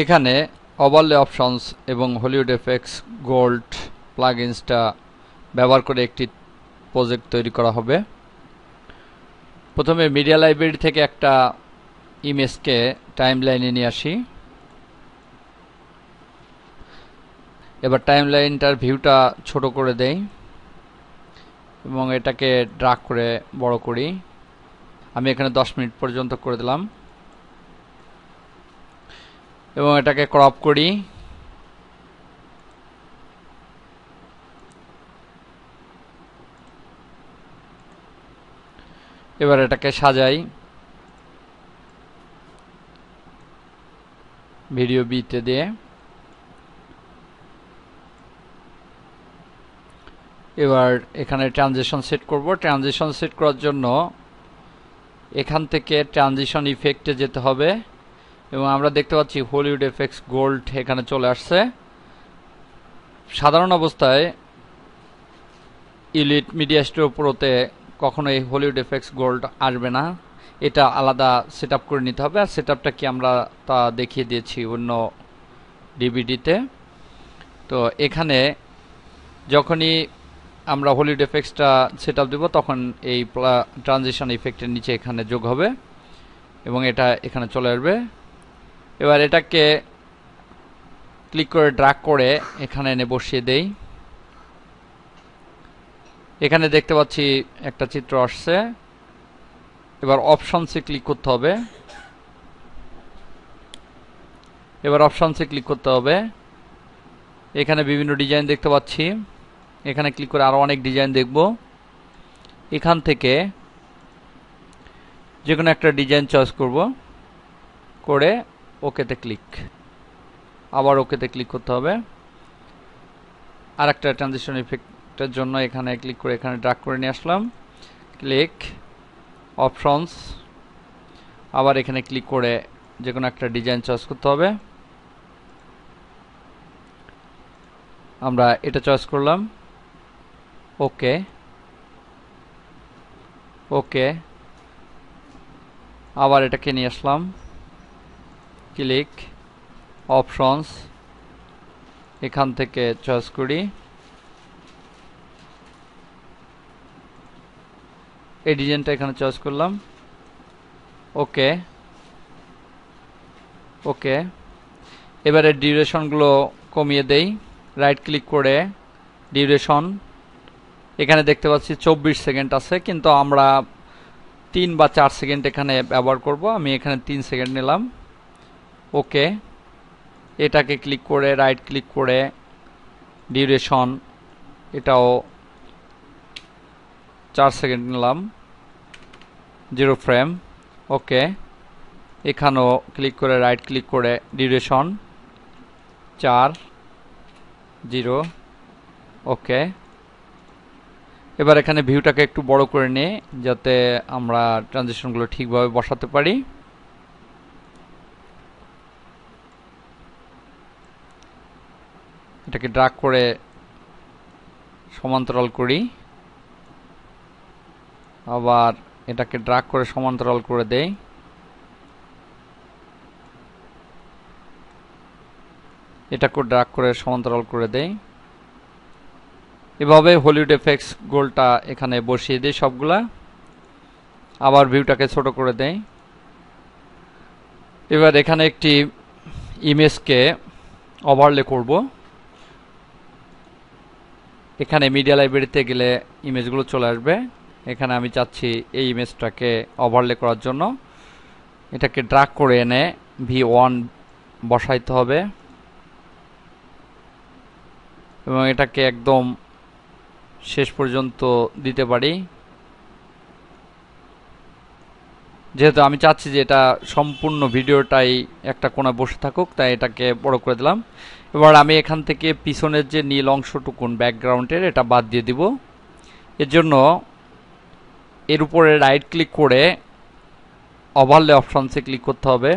এখানে overlay options এবং Hollywood effects gold প্লাগইনসটা ব্যবহার করে একটি প্রজেক্ট তৈরি করা হবে। প্রথমে মিডিয়া লাইব্রেরি থেকে একটা ইমেজকে টাইমলাইনে নিয়ে আসি। এবার টাইমলাইনটার ভিউটা ছোট করে দেই এবং এটাকে ড্র্যাগ করে বড় করি। আমি এখানে 10 মিনিট পর্যন্ত করে দিলাম এবং এটাকে ক্রপ করি। এবার এটাকে সাজাই ভিডিও বিতে দিয়ে। এবার এখানে ট্রানজিশন সেট করব। ট্রানজিশন সেট করার জন্য এখান থেকে ট্রানজিশন ইফেক্টে যেতে হবে এবং আমরা দেখতে পাচ্ছি হলিউড এফেক্টস গোল্ড এখানে চলে আসছে। সাধারণ অবস্থায় ইলিট মিডিয়া স্টোর প্রোতে কখনো এই হলিউড এফেক্টস গোল্ড আসবে না, এটা আলাদা সেটআপ করে নিতে হবে। আর সেটআপটা কি আমরা তা দেখিয়ে দিয়েছি অন্য ডিভিডিতে। তো এখানে যখনই আমরা হলিউড এফেক্টসটা সেটআপ দেব তখন এই ট্রানজিশন ইফেক্টের নিচে এখানে যোগ হবে এবং এটা এখানে চলে আসবে। এবার এটাকে ক্লিক করে ড্র্যাগ করে এখানে এনে বসিয়ে দেই। এখানে দেখতে পাচ্ছি একটা চিত্র আসছে। এবার অপশনসে ক্লিক করতে হবে। এখানে বিভিন্ন ডিজাইন দেখতে পাচ্ছি। এখানে ক্লিক করে আরো অনেক ডিজাইন দেখব। এখান থেকে যে কোনো একটা ডিজাইন চয়েস করব, করে ওকেতে ক্লিক, আবার ওকেতে ক্লিক করতে হবে। আর একটা ট্রানজিশন ইফেক্টের জন্য এখানে ক্লিক করে এখানে ড্র্যাগ করে নিয়ে আসলাম। ক্লিক, অপশনস, আবার এখানে ক্লিক করে যে কোনো একটা ডিজাইন চয়েস করতে হবে। আমরা এটা চয়েস করলাম, ওকে ওকে। আবার এটাকে নিয়ে আসলাম, ক্লিক, অপশনস, এখান থেকে চয়েস করি এই ডিজাইনটা, এখানে চয়েস করলাম, ওকে ওকে। এবারে ডিউরেশনগুলো কমিয়ে দেই। রাইট ক্লিক করে ডিউরেশন, এখানে দেখতে পাচ্ছি 24 সেকেন্ড আছে, কিন্তু আমরা 3 বা 4 সেকেন্ড এখানে ব্যবহার করব। আমি এখানে 3 সেকেন্ড নিলাম, ওকে। এটাকে ক্লিক করে রাইট ক্লিক করে ডিউরেশন, এটাও 4 সেকেন্ড নিলাম, 0 ফ্রেম, ওকে। এখানেও ক্লিক করে রাইট ক্লিক করে ডিউরেশন 4, 0, ওকে। এবার এখানে ভিউটাকে একটু বড় করে নিয়ে যাতে আমরা ট্রানজিশনগুলো ঠিকভাবে বসাতে পারি। এটাকে ড্র্যাগ করে সমান্তরাল করি, আবার এটাকে ড্র্যাগ করে সমান্তরাল করে দেই। এটাকে ড্র্যাগ করে সমান্তরাল করে দেই। এভাবে হলিউড এফেক্টস গোলটা এখানে বসিয়ে দিই সবগুলা। আবার ভিউটাকে ছোট করে দেই। এবার এখানে একটি ইমেজকে ওভারলে করব। এখানে মিডিয়া লাইব্রেরিতে গেলে ইমেজগুলো চলে আসবে। এখানে আমি চাচ্ছি এই ইমেজটাকে ওভারলে করার জন্য এটাকে ড্র্যাগ করে এনে V1 বসাইতে হবে এবং এটাকে একদম শেষ পর্যন্ত দিতে পারি। যেহেতু আমি চাচ্ছি যে এটা সম্পূর্ণ ভিডিওটাই একটা কোণে বসে থাকুক, তাই এটাকে বড় করে দিলাম। এবার আমি এখান থেকে পিছনের যে নীল অংশটুকুন ব্যাকগ্রাউন্ডের, এটা বাদ দিয়ে দিব। এর জন্য এর উপরে রাইট ক্লিক করে ওভারলে অপশনসে ক্লিক করতে হবে।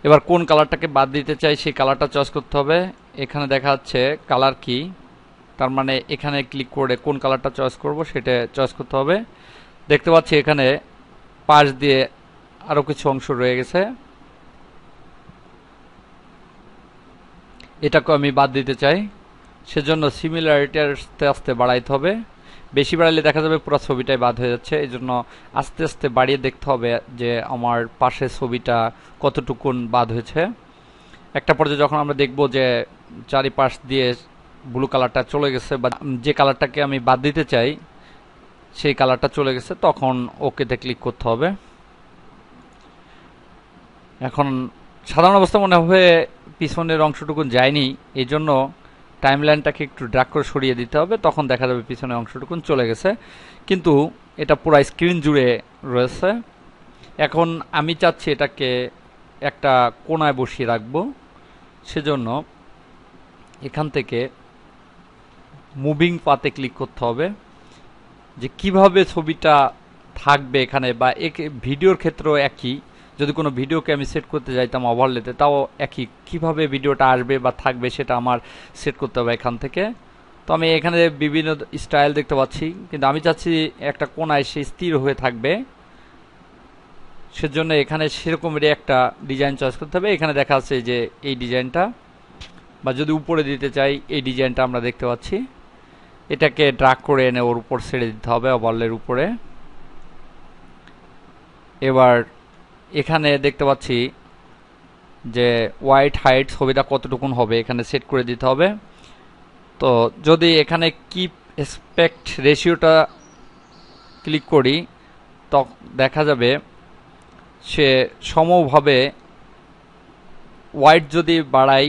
এবার কোন কালারটাকে বাদ দিতে চাই সেই কালারটা চয়েস করতে হবে। এখানে দেখা যাচ্ছে কালার কি, তার মানে এখানে ক্লিক করে কোন কালারটা চয়েস করব সেটা চয়েস করতে হবে। দেখতে পাচ্ছি এখানে পাশ দিয়ে আরো কিছু অংশ রয়ে গেছে, এটাকে আমি বাদ দিতে চাই। সেজন্য সিমিলারিটি আস্তে আস্তে বাড়াইতে হবে। বেশি বাড়ালে দেখা যাবে পুরো ছবিটাই বাদ হয়ে যাচ্ছে। এই জন্য আস্তে আস্তে বাড়িয়ে দেখতে হবে যে আমার পাশে ছবিটা কতটুকুন বাদ হয়েছে। একটা পর্যায়ে যখন আমরা দেখব যে চারিপাশ দিয়ে ব্লু কালারটা চলে গেছে, বা যে কালারটাকে আমি বাদ দিতে চাই সেই কালারটা চলে গেছে, তখন ওকেতে ক্লিক করতে হবে। এখন সাধারণ অবস্থা মনে হবে পিছনের অংশটুকুন যায়নি, এই জন্য টাইমলাইনটাকে একটু ড্র্যাগ করে সরিয়ে দিতে হবে, তখন দেখা যাবে পিছনের অংশটুকুন চলে গেছে, কিন্তু এটা পুরো স্ক্রিন জুড়ে রয়েছে। এখন আমি চাচ্ছি এটাকে একটা কোণায় বসিয়ে রাখবো, সেজন্য এখান থেকে মুভিং পাতে ক্লিক করতে হবে যে কিভাবে ছবিটা থাকবে এখানে, বা ভিডিওর ক্ষেত্রেও একই। যদি কোনো ভিডিওকে আমি সেট করতে যাইতাম ওভারলেতে, তাও একই, কিভাবে ভিডিওটা আসবে বা থাকবে সেটা আমার সেট করতে হবে এখান থেকে। তো আমি এখানে বিভিন্ন স্টাইল দেখতে পাচ্ছি, কিন্তু আমি চাচ্ছি একটা কোণায় সে স্থির হয়ে থাকবে, সেজন্য এখানে সেরকমেরই একটা ডিজাইন চয়েস করতে হবে। এখানে দেখা যাচ্ছে যে এই ডিজাইনটা, বা যদি উপরে দিতে চাই এই ডিজাইনটা আমরা দেখতে পাচ্ছি। এটাকে ড্রাগ করে এনে ওর উপর ছেড়ে দিতে হবে, ওভারলের উপরে। এবার এখানে দেখতে পাচ্ছি যে হোয়াইট হাইট ছবিটা কতটুকুন হবে এখানে সেট করে দিতে হবে। তো যদি এখানে কিপ অ্যাসপেক্ট রেশিওটা ক্লিক করি, তো দেখা যাবে সে সমভাবে হোয়াইট যদি বাড়াই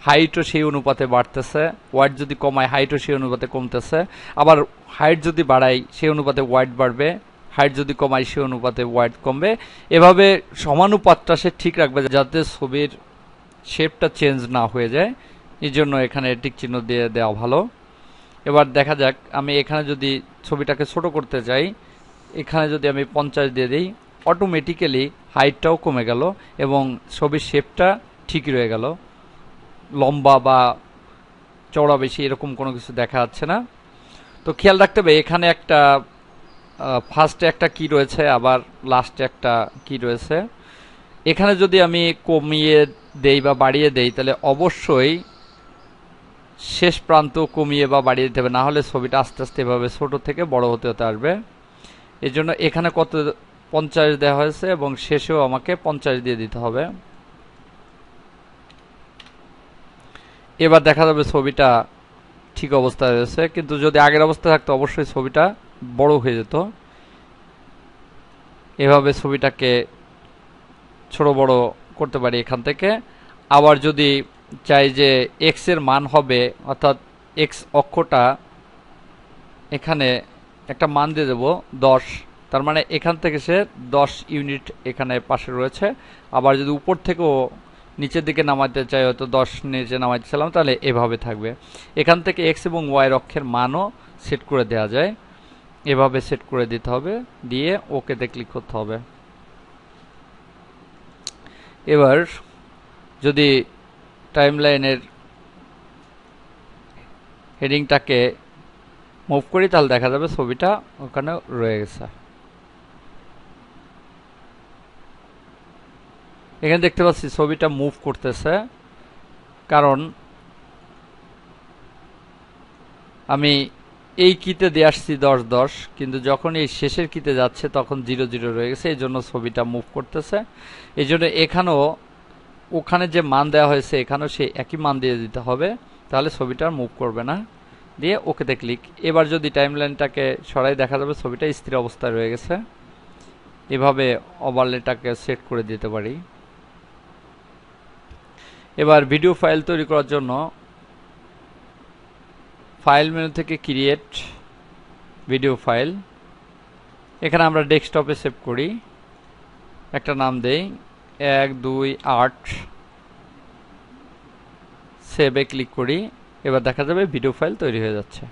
হাইটও সেই অনুপাতে বাড়তেছে, হোয়াইট যদি কমায় হাইটও সেই অনুপাতে কমতেছে, আবার হাইট যদি বাড়াই সেই অনুপাতে হোয়াইট বাড়বে, হাইট যদি কমাই সেই অনুপাতে হোয়াইট কমবে। এভাবে সমানুপাতটা সে ঠিক রাখবে যাতে ছবির শেপটা চেঞ্জ না হয়ে যায়, এই জন্য এখানে টিক চিহ্ন দিয়ে দেওয়া ভালো। এবার দেখা যাক, আমি এখানে যদি ছবিটাকে ছোট করতে চাই, এখানে যদি আমি 50 দিয়ে দিই, অটোমেটিক্যালি হাইটটাও কমে গেল এবং ছবির শেপটা ঠিকই রয়ে গেল, লম্বা বা চওড়া বেশি এরকম কোনো কিছু দেখা যাচ্ছে না। তো খেয়াল রাখতে হবে এখানে একটা ফার্স্টে একটা কি রয়েছে, আবার লাস্টে একটা কি রয়েছে। এখানে যদি আমি কমিয়ে দেই বা বাড়িয়ে দেই, তাহলে অবশ্যই শেষ প্রান্ত কমিয়ে বা বাড়িয়ে দিতে হবে, না হলে ছবিটা আস্তে আস্তে এভাবে ছোট থেকে বড় হতে হতে আসবে। এই জন্য এখানে কত 50 দেওয়া হয়েছে এবং শেষেও আমাকে 50 দিয়ে দিতে হবে। এবার দেখা যাবে ছবিটা ঠিক অবস্থায় রয়েছে, কিন্তু যদি আগের অবস্থায় থাকতো অবশ্যই ছবিটা বড় হয়ে যেত। এভাবে ছবিটাকে ছোট বড় করতে পারি এখান থেকে। আবার যদি চাই যে এক্স এর মান হবে, অর্থাৎ এক্স অক্ষটা এখানে একটা মান দিয়ে দেব 10, তার মানে এখান থেকে সে 10 ইউনিট এখানে পাশে রয়েছে। আবার যদি উপর থেকেও নিচের দিকে নামাতে চাই, হয়তো 10 নিচে নামাইতে চাইলাম, তাহলে এভাবে থাকবে। এখান থেকে এক্স এবং ওয়াই অক্ষের মানও সেট করে দেওয়া যায়, এভাবে সেট করে দিতে হবে, দিয়ে ওকেতে ক্লিক করতে হবে। এবার যদি টাইমলাইনের হেডিংটাকে মুভ করি, তাহলে দেখা যাবে ছবিটা ওখানে রয়ে গেছে। এখানে দেখতে পাচ্ছি ছবিটা মুভ করতেছে, কারণ আমি এই কিতে দিয়ে আসছি 10-10, কিন্তু যখন এই শেষের কিতে যাচ্ছে তখন 0-0 রয়ে গেছে, এই জন্য ছবিটা মুভ করতেছে। এই জন্য এখানেও ওখানে যে মান দেওয়া হয়েছে এখানেও সেই একই মান দিয়ে দিতে হবে, তাহলে ছবিটা মুভ করবে না। দিয়ে ওকেতে ক্লিক। এবার যদি টাইমলাইনটাকে সরাই, দেখা যাবে ছবিটা স্থির অবস্থায় রয়ে গেছে। এভাবে ওভারলেটাকে সেট করে দিতে পারি। এবার ভিডিও ফাইল তৈরি করার জন্য ফাইল মেনু থেকে ক্রিয়েট ভিডিও ফাইল, এখানে আমরা ডেস্কটপে সেভ করি, একটা নাম দেই 128, সেভে ক্লিক করি। এবার দেখা যাবে ভিডিও ফাইল তৈরি হয়ে যাচ্ছে।